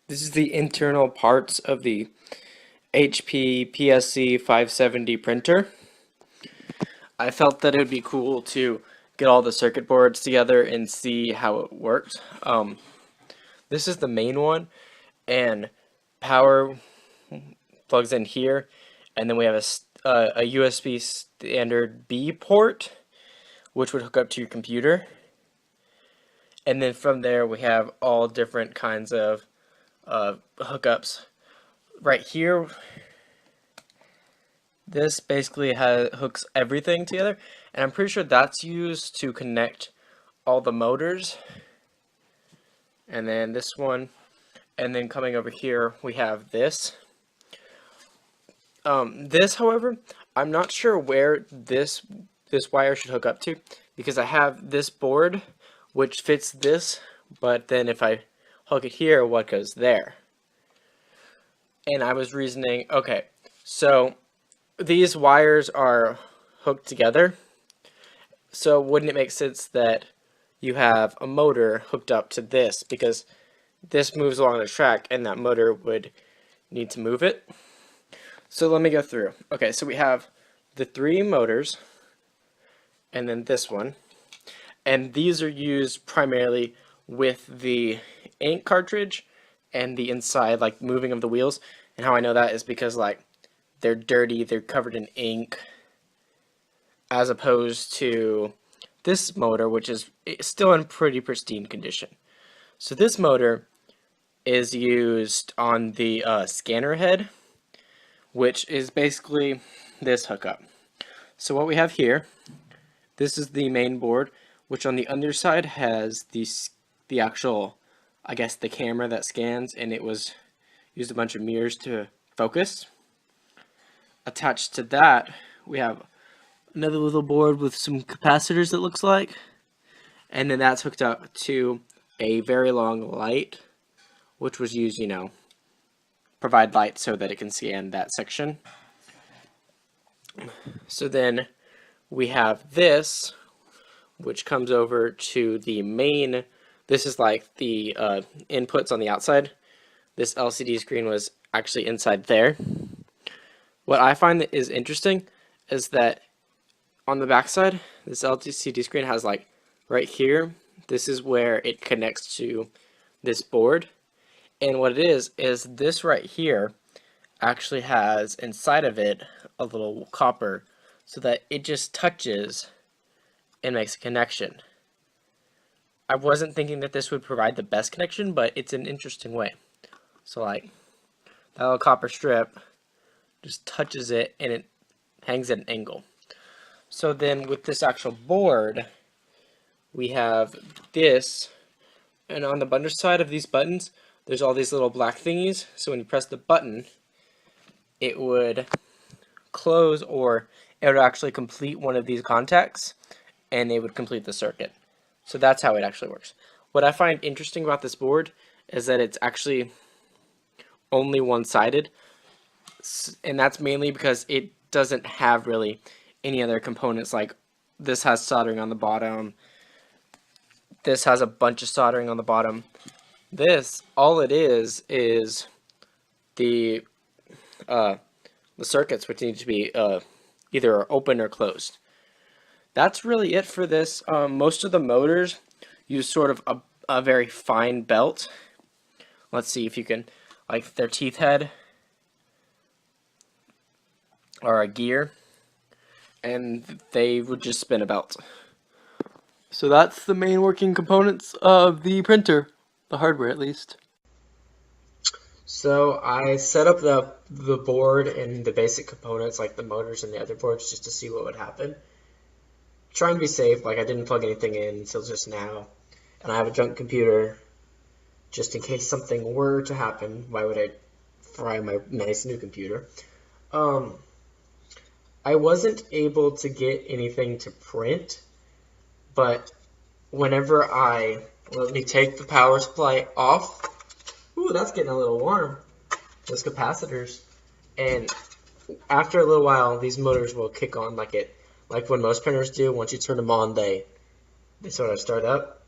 This is the internal parts of the HP PSC 570 printer. I felt that it would be cool to get all the circuit boards together and see how it worked. This is the main one, and power plugs in here, and then we have a USB standard B port, which would hook up to your computer. And then from there, we have all different kinds of hookups. Right here, this basically hooks everything together, and I'm pretty sure that's used to connect all the motors. And then this one, and then coming over here, we have this. This, however, I'm not sure where this wire should hook up to, because I have this board which fits this, but then if I hook it here, what goes there? And I was reasoning, okay, so these wires are hooked together, so wouldn't it make sense that you have a motor hooked up to this, because this moves along the track and that motor would need to move it? So let me go through. Okay, so we have the three motors, and then this one, and these are used primarily with the ink cartridge and the inside, like, moving of the wheels. And how I know that is because, like, they're dirty, they're covered in ink, as opposed to this motor, which is still in pretty pristine condition. So this motor is used on the scanner head, which is basically this hookup. So what we have here, this is the main board, which on the underside has the actual, I guess, the camera that scans, and it was used a bunch of mirrors to focus. Attached to that, we have another little board with some capacitors, it looks like, and then that's hooked up to a very long light, which was used, provide light so that it can scan that section. So then we have this, which comes over to the main. This is like the inputs on the outside. This LCD screen was actually inside there. What I find that is interesting is that on the backside, this LCD screen has, like, right here, this is where it connects to this board. And what it is this right here actually has inside of it a little copper, so that it just touches and makes a connection. I wasn't thinking that this would provide the best connection, but it's an interesting way. So, like, that little copper strip just touches it and it hangs at an angle. So then with this actual board, we have this, and on the underside of these buttons, there's all these little black thingies. So when you press the button, it would close, or it would actually complete one of these contacts, and it would complete the circuit. So that's how it actually works. What I find interesting about this board is that it's actually only one-sided, and that's mainly because it doesn't have really any other components. Like, this has soldering on the bottom, this has a bunch of soldering on the bottom. This, all it is the circuits, which need to be either open or closed. That's really it for this. Most of the motors use sort of a very fine belt. Let's see if you can, like, their teeth head or a gear, and they would just spin a belt. So that's the main working components of the printer, the hardware at least. So I set up the board and the basic components, like the motors and the other boards, just to see what would happen. Trying to be safe, like, I didn't plug anything in until just now, and I have a junk computer just in case something were to happen. Why would I fry my nice new computer? I wasn't able to get anything to print, but whenever let me take the power supply off. Ooh, that's getting a little warm. Those capacitors. And after a little while, these motors will kick on like when most printers do. Once you turn them on, they sort of start up.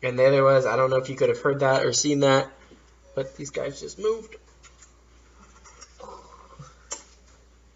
And there was, I don't know if you could have heard that or seen that, but these guys just moved.